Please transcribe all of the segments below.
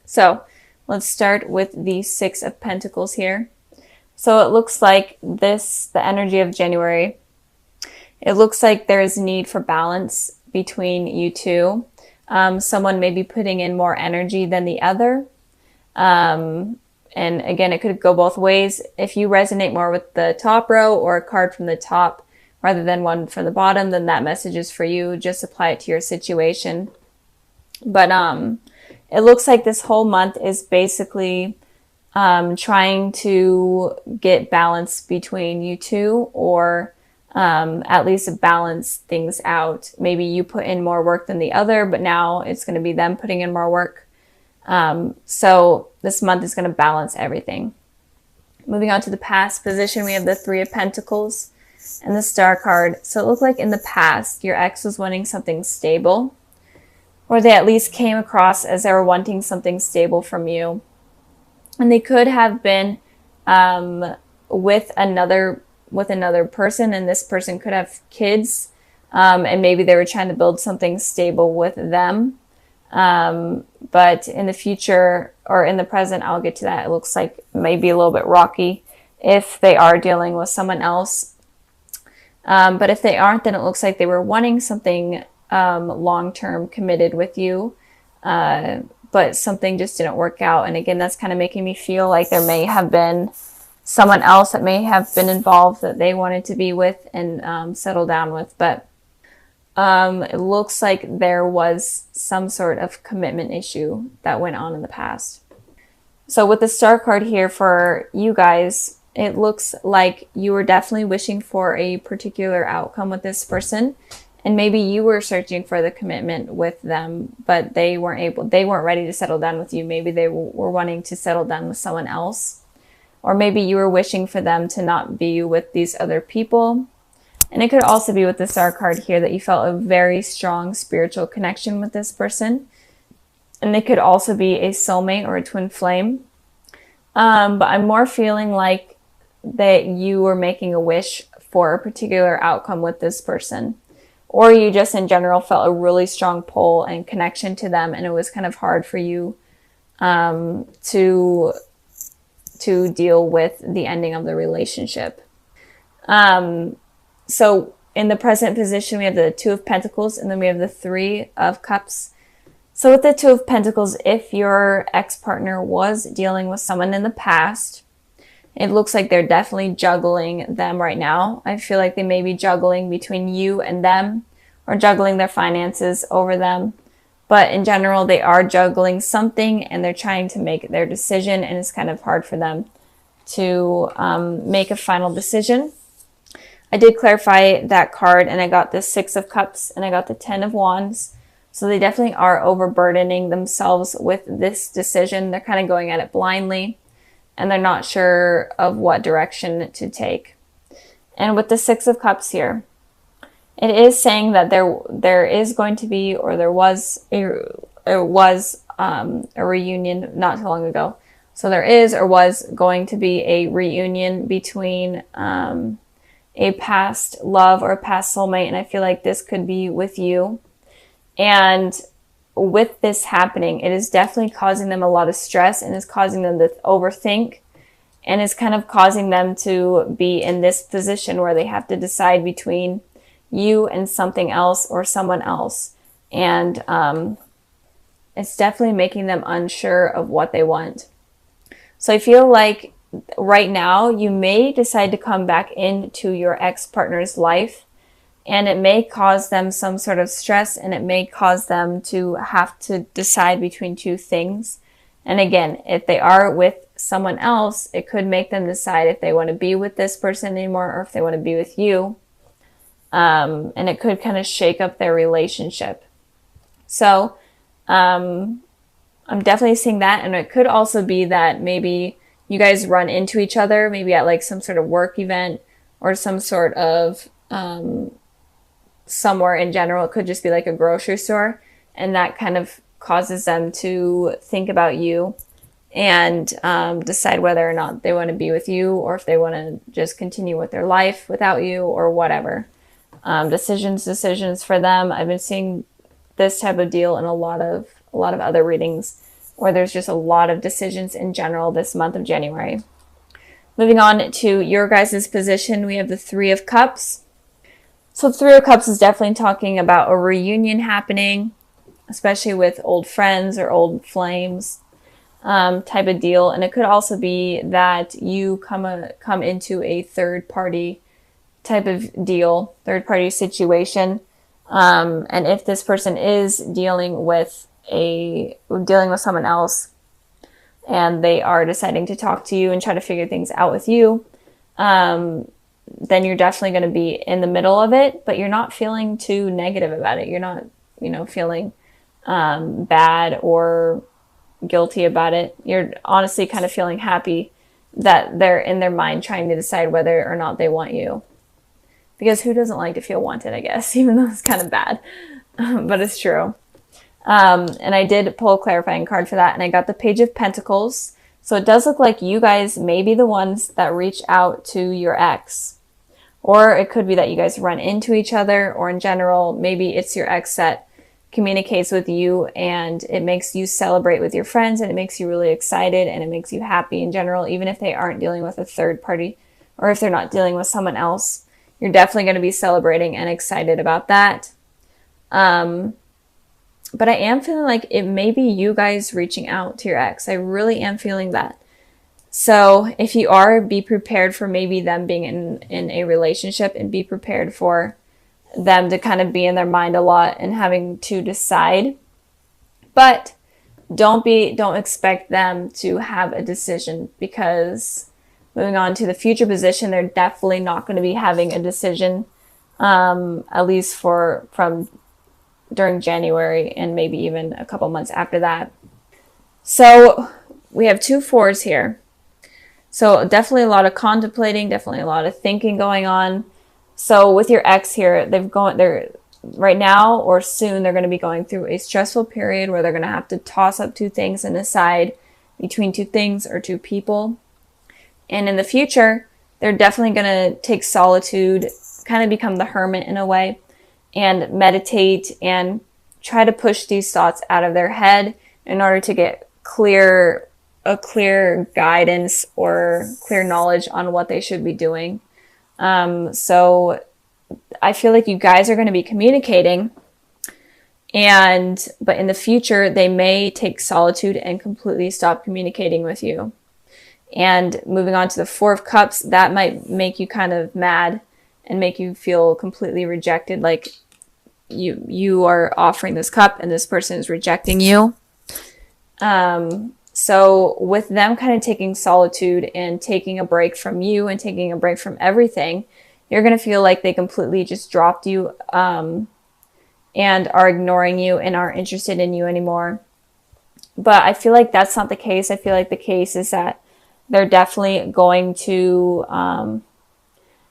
So let's start with the Six of Pentacles here. So it looks like the energy of January, it looks like there is a need for balance between you two. Someone may be putting in more energy than the other. And again, it could go both ways. If you resonate more with the top row or a card from the top rather than one from the bottom, then that message is for you. Just apply it to your situation. But it looks like this whole month is basically trying to get balance between you two, or at least balance things out. Maybe you put in more work than the other, but now it's going to be them putting in more work. So this month is going to balance everything. Moving on to the past position, we have the Three of Pentacles and the Star card. So it looked like in the past, your ex was wanting something stable, or they at least came across as they were wanting something stable from you. And they could have been with another person, and this person could have kids, and maybe they were trying to build something stable with them. But in the future or in the present, I'll get to that. It looks like maybe a little bit rocky if they are dealing with someone else. But if they aren't, then it looks like they were wanting something long-term committed with you. But something just didn't work out. And again, that's kind of making me feel like there may have been someone else that may have been involved that they wanted to be with and settle down with. But it looks like there was some sort of commitment issue that went on in the past. So with the Star card here for you guys, it looks like you were definitely wishing for a particular outcome with this person. And maybe you were searching for the commitment with them, but they weren't ready to settle down with you. Maybe they were wanting to settle down with someone else. Or maybe you were wishing for them to not be with these other people. And it could also be with the Star card here that you felt a very strong spiritual connection with this person. And it could also be a soulmate or a twin flame. But I'm more feeling like that you were making a wish for a particular outcome with this person. Or you just in general felt a really strong pull and connection to them, and it was kind of hard for you to deal with the ending of the relationship. So in the present position, we have the Two of Pentacles, and then we have the Three of Cups. So with the Two of Pentacles, if your ex-partner was dealing with someone in the past, it looks like they're definitely juggling them right now. I feel like they may be juggling between you and them, or juggling their finances over them. But in general, they are juggling something, and they're trying to make their decision, and it's kind of hard for them to make a final decision. I did clarify that card, and I got the Six of Cups, and I got the Ten of Wands. So they definitely are overburdening themselves with this decision. They're kind of going at it blindly, and they're not sure of what direction to take. And with the Six of Cups here, it is saying that there is going to be, or there was a reunion not too long ago. So there is or was going to be a reunion between a past love or a past soulmate, and I feel like this could be with you. And with this happening, it is definitely causing them a lot of stress, and is causing them to overthink, and is kind of causing them to be in this position where they have to decide between you and something else or someone else. And it's definitely making them unsure of what they want. So I feel like right now you may decide to come back into your ex-partner's life, and it may cause them some sort of stress, and it may cause them to have to decide between two things. And again, if they are with someone else, it could make them decide if they want to be with this person anymore or if they want to be with you. And it could kind of shake up their relationship. So I'm definitely seeing that. And it could also be that maybe you guys run into each other, maybe at like some sort of work event or some sort of somewhere in general. It could just be like a grocery store, and that kind of causes them to think about you and decide whether or not they want to be with you, or if they want to just continue with their life without you, or whatever. Decisions for them. I've been seeing this type of deal in a lot of other readings. or there's just a lot of decisions in general this month of January. Moving on to your guys' position, we have the Three of Cups. So Three of Cups is definitely talking about a reunion happening, especially with old friends or old flames type of deal. And it could also be that you come into a third party type of deal, third party situation. And if this person is dealing with someone else and they are deciding to talk to you and try to figure things out with you, then you're definitely going to be in the middle of it, but you're not feeling too negative about it. You're not, feeling bad or guilty about it. You're honestly kind of feeling happy that they're in their mind trying to decide whether or not they want you. Because who doesn't like to feel wanted, I guess, even though it's kind of bad, but it's true. And I did pull a clarifying card for that, and I got the Page of Pentacles. So it does look like you guys may be the ones that reach out to your ex. Or it could be that you guys run into each other, or in general, maybe it's your ex that communicates with you and it makes you celebrate with your friends and it makes you really excited and it makes you happy in general, even if they aren't dealing with a third party or if they're not dealing with someone else. You're definitely going to be celebrating and excited about that. But I am feeling like it may be you guys reaching out to your ex. I really am feeling that. So if you are, be prepared for maybe them being in a relationship, and be prepared for them to kind of be in their mind a lot and having to decide. But don't expect them to have a decision, because moving on to the future position, they're definitely not going to be having a decision, at least from during January and maybe even a couple months after that. So we have 2 4s here. So definitely a lot of contemplating, definitely a lot of thinking going on. So with your ex here, they're right now or soon, they're going to be going through a stressful period where they're going to have to toss up 2 things and decide between 2 things or 2 people. And in the future, they're definitely going to take solitude, kind of become the hermit in a way, and meditate and try to push these thoughts out of their head in order to get a clear guidance or clear knowledge on what they should be doing. So I feel like you guys are going to be communicating, but in the future, they may take solitude and completely stop communicating with you. And moving on to the 4 of Cups, that might make you kind of mad and make you feel completely rejected. Like you are offering this cup and this person is rejecting you. So with them kind of taking solitude and taking a break from you and taking a break from everything, you're going to feel like they completely just dropped you, and are ignoring you and aren't interested in you anymore. But I feel like that's not the case. I feel like the case is that they're definitely going to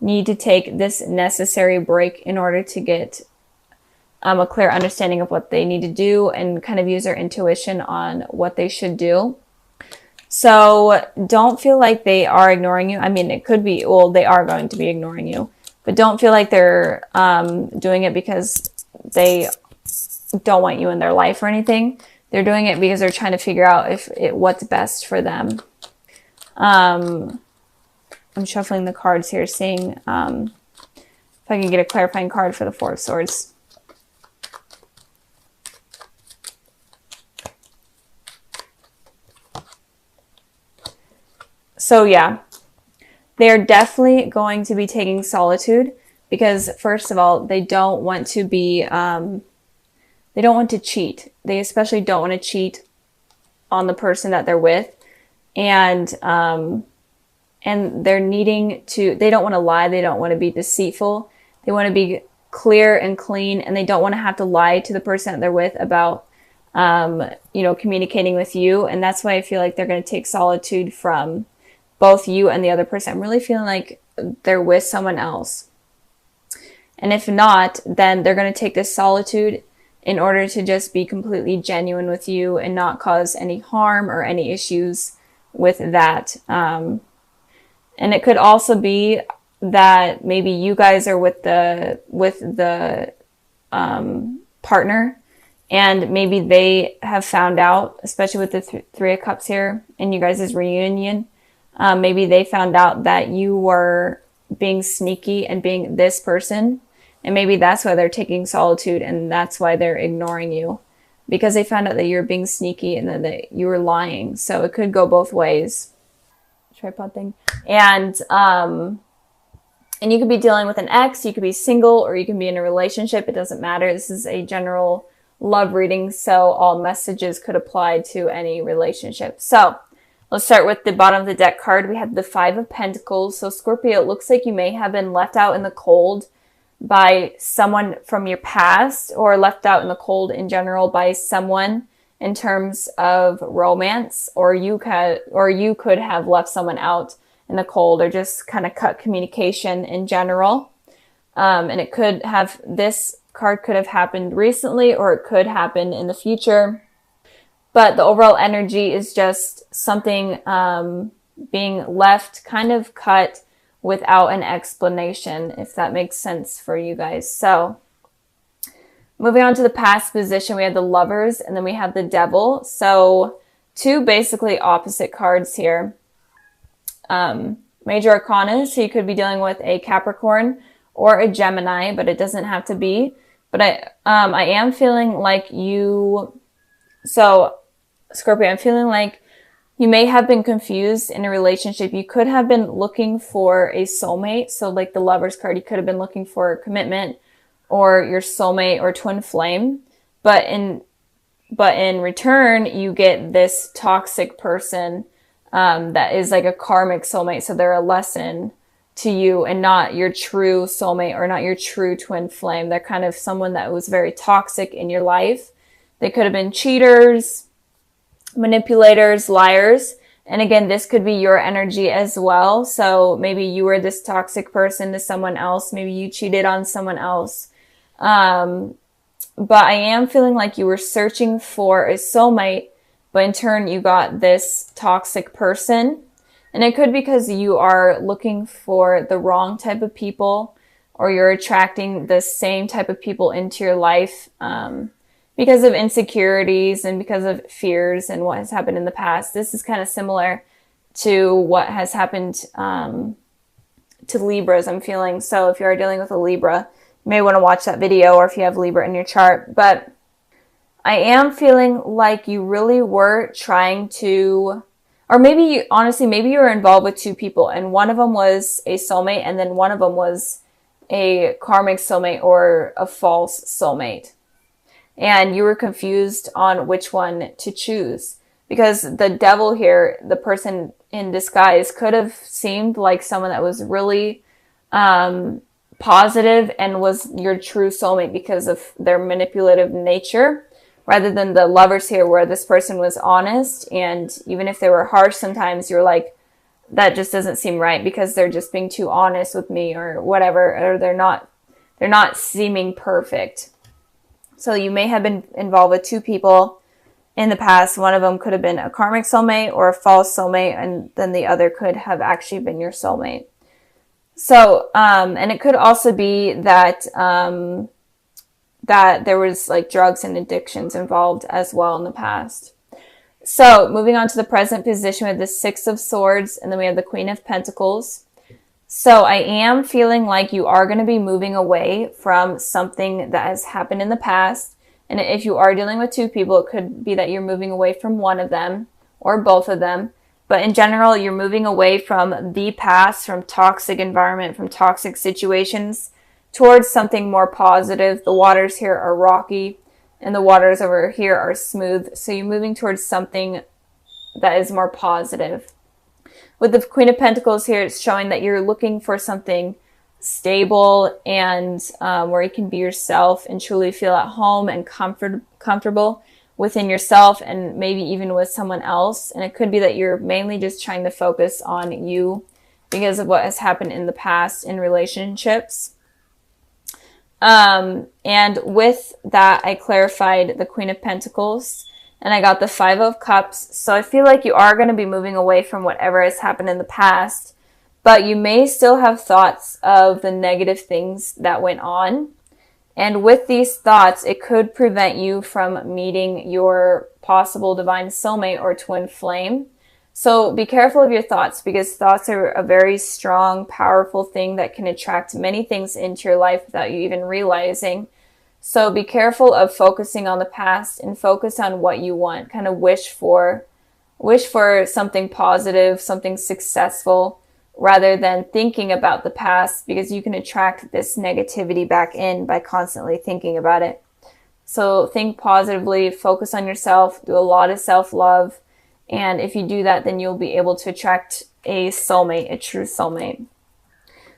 need to take this necessary break in order to get a clear understanding of what they need to do and kind of use their intuition on what they should do. So don't feel like they are ignoring you. I mean, it could be, well, they are going to be ignoring you, but don't feel like they're doing it because they don't want you in their life or anything. They're doing it because they're trying to figure out what's best for them. I'm shuffling the cards here, seeing if I can get a clarifying card for the 4 of Swords. So yeah, they're definitely going to be taking solitude because, first of all, they don't want to be, they don't want to cheat. They especially don't want to cheat on the person that they're with. And they're needing to, they don't want to lie. They don't want to be deceitful. They want to be clear and clean, and they don't want to have to lie to the person that they're with about, communicating with you. And that's why I feel like they're going to take solitude from both you and the other person. I'm really feeling like they're with someone else. And if not, then they're going to take this solitude in order to just be completely genuine with you and not cause any harm or any issues with that. And it could also be that maybe you guys are with the partner And maybe they have found out, especially with the Three of Cups here in you guys' reunion, maybe they found out that you were being sneaky and being this person. And maybe that's why they're taking solitude, and that's why they're ignoring you. Because they found out that you're being sneaky and that you were lying. So it could go both ways. Tripod thing. And you could be dealing with an ex, you could be single, or you can be in a relationship. It doesn't matter. This is a general love reading, so all messages could apply to any relationship. So let's start with the bottom of the deck card. We have the Five of Pentacles. So Scorpio, it looks like you may have been left out in the cold by someone from your past, or left out in the cold in general by someone in terms of romance, or you could have left someone out in the cold, or just kind of cut communication in general. And it could have, this card could have happened recently, or it could happen in the future. But the overall energy is just something being left, kind of cut without an explanation, if that makes sense for you guys. So moving on to the past position, we have the Lovers, and then we have the Devil. So two basically opposite cards here. Major Arcana, so you could be dealing with a Capricorn or a Gemini, but it doesn't have to be. But I am feeling like you, so Scorpio, I'm feeling like you may have been confused in a relationship. You could have been looking for a soulmate. So like the Lovers card, you could have been looking for a commitment or your soulmate or twin flame. But in return, you get this toxic person that is like a karmic soulmate. So they're a lesson to you and not your true soulmate or not your true twin flame. They're kind of someone that was very toxic in your life. They could have been cheaters, manipulators, liars. And again, this could be your energy as well. So maybe you were this toxic person to someone else. Maybe you cheated on someone else. But I am feeling like you were searching for a soulmate, but in turn you got this toxic person. And it could be because you are looking for the wrong type of people, or you're attracting the same type of people into your life because of insecurities and because of fears and what has happened in the past. This is kind of similar to what has happened to Libras, I'm feeling. So if you are dealing with a Libra, you may want to watch that video, or if you have Libra in your chart. But I am feeling like you really were trying to, or maybe honestly, maybe you were involved with two people, and one of them was a soulmate, and then one of them was a karmic soulmate or a false soulmate. And you were confused on which one to choose, because the Devil here, the person in disguise, could have seemed like someone that was really positive and was your true soulmate because of their manipulative nature, rather than the Lovers here, where this person was honest. And even if they were harsh, sometimes you're like, that just doesn't seem right because they're just being too honest with me, or whatever, or they're not seeming perfect. So you may have been involved with two people in the past. One of them could have been a karmic soulmate or a false soulmate, and then the other could have actually been your soulmate. So, and it could also be that, that there was like drugs and addictions involved as well in the past. So moving on to the present position with the Six of Swords, and then we have the Queen of Pentacles. So I am feeling like you are going to be moving away from something that has happened in the past. And if you are dealing with two people, it could be that you're moving away from one of them or both of them. But in general, you're moving away from the past, from toxic environment, from toxic situations, towards something more positive. The waters here are rocky and the waters over here are smooth. So you're moving towards something that is more positive. With the Queen of Pentacles here, it's showing that you're looking for something stable and where you can be yourself and truly feel at home and comfortable within yourself, and maybe even with someone else. And it could be that you're mainly just trying to focus on you because of what has happened in the past in relationships. And with that, I clarified the Queen of Pentacles. And I got the Five of Cups. So I feel like you are going to be moving away from whatever has happened in the past. But you may still have thoughts of the negative things that went on. And with these thoughts, it could prevent you from meeting your possible divine soulmate or twin flame. So be careful of your thoughts, because thoughts are a very strong, powerful thing that can attract many things into your life without you even realizing. So be careful of focusing on the past and focus on what you want. Kind of wish for something positive, something successful, rather than thinking about the past, because you can attract this negativity back in by constantly thinking about it. So think positively, focus on yourself, do a lot of self-love. And if you do that, then you'll be able to attract a soulmate, a true soulmate.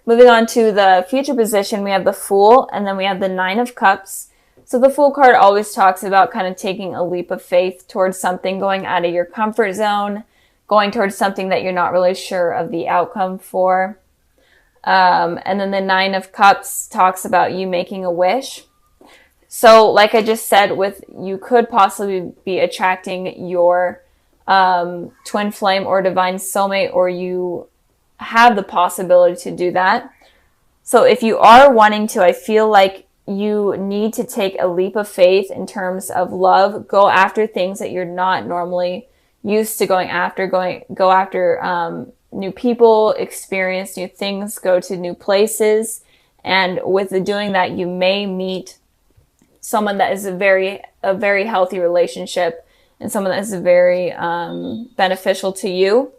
Moving on to the future position, we have the Fool, and then we have the Nine of Cups. So the Fool card always talks about kind of taking a leap of faith towards something, going out of your comfort zone, going towards something that you're not really sure of the outcome for. And then the Nine of Cups talks about you making a wish. So like I just said, you could possibly be attracting your twin flame or divine soulmate, or you have the possibility to do that. So if you are wanting to, I feel like you need to take a leap of faith in terms of love. Go after things that you're not normally used to going after. Go after new people, experience new things, go to new places. And with doing that, you may meet someone that is a very healthy relationship, and someone that is very beneficial to you.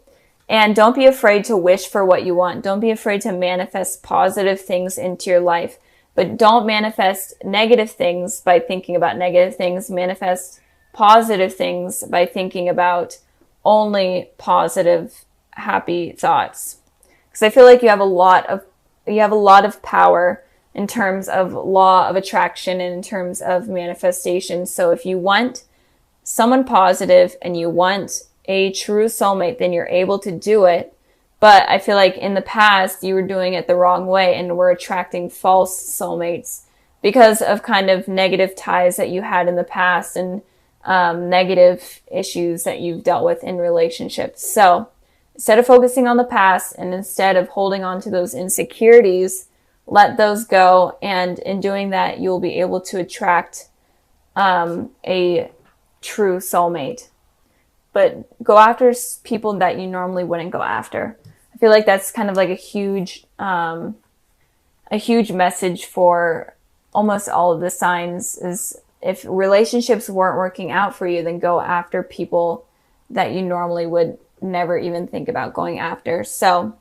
And don't be afraid to wish for what you want. Don't be afraid to manifest positive things into your life. But don't manifest negative things by thinking about negative things. Manifest positive things by thinking about only positive, happy thoughts. Because I feel like you have a lot of power in terms of law of attraction and in terms of manifestation. So if you want someone positive and you want a true soulmate, then you're able to do it. But I feel like in the past, you were doing it the wrong way and were attracting false soulmates because of kind of negative ties that you had in the past and negative issues that you've dealt with in relationships. So instead of focusing on the past and instead of holding on to those insecurities, let those go. And in doing that, you'll be able to attract a true soulmate. But go after people that you normally wouldn't go after. I feel like that's kind of like a huge message for almost all of the signs, is if relationships weren't working out for you, then go after people that you normally would never even think about going after. So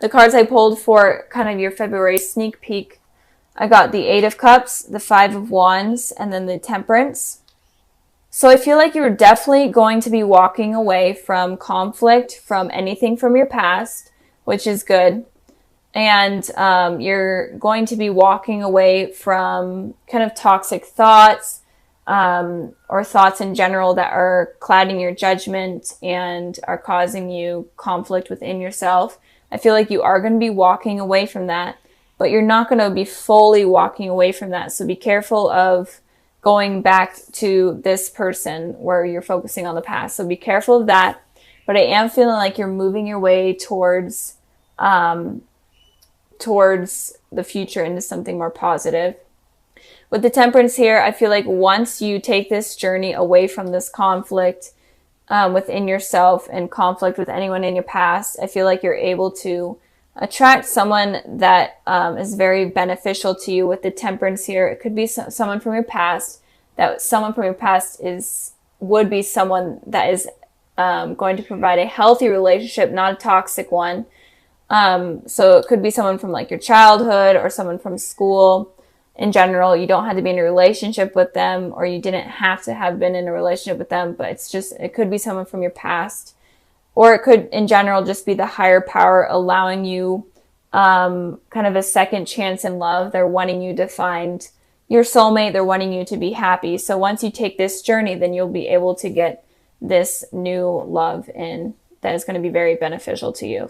the cards I pulled for kind of your February sneak peek, I got the Eight of Cups, the Five of Wands, and then the Temperance. So I feel like you're definitely going to be walking away from conflict, from anything from your past, which is good. And you're going to be walking away from kind of toxic thoughts or thoughts in general that are clouding your judgment and are causing you conflict within yourself. I feel like you are going to be walking away from that, but you're not going to be fully walking away from that. So be careful of going back to this person where you're focusing on the past. So be careful of that. But I am feeling like you're moving your way towards the future, into something more positive. With the Temperance here, I feel like once you take this journey away from this conflict within yourself and conflict with anyone in your past, I feel like you're able to attract someone that is very beneficial to you. With the Temperance here, it could be someone from your past. That someone from your past would be someone that is going to provide a healthy relationship, not a toxic one. So it could be someone from like your childhood or someone from school. In general, you don't have to be in a relationship with them, or you didn't have to have been in a relationship with them, but it could be someone from your past. Or it could, in general, just be the higher power allowing you kind of a second chance in love. They're wanting you to find your soulmate. They're wanting you to be happy. So once you take this journey, then you'll be able to get this new love in that is going to be very beneficial to you.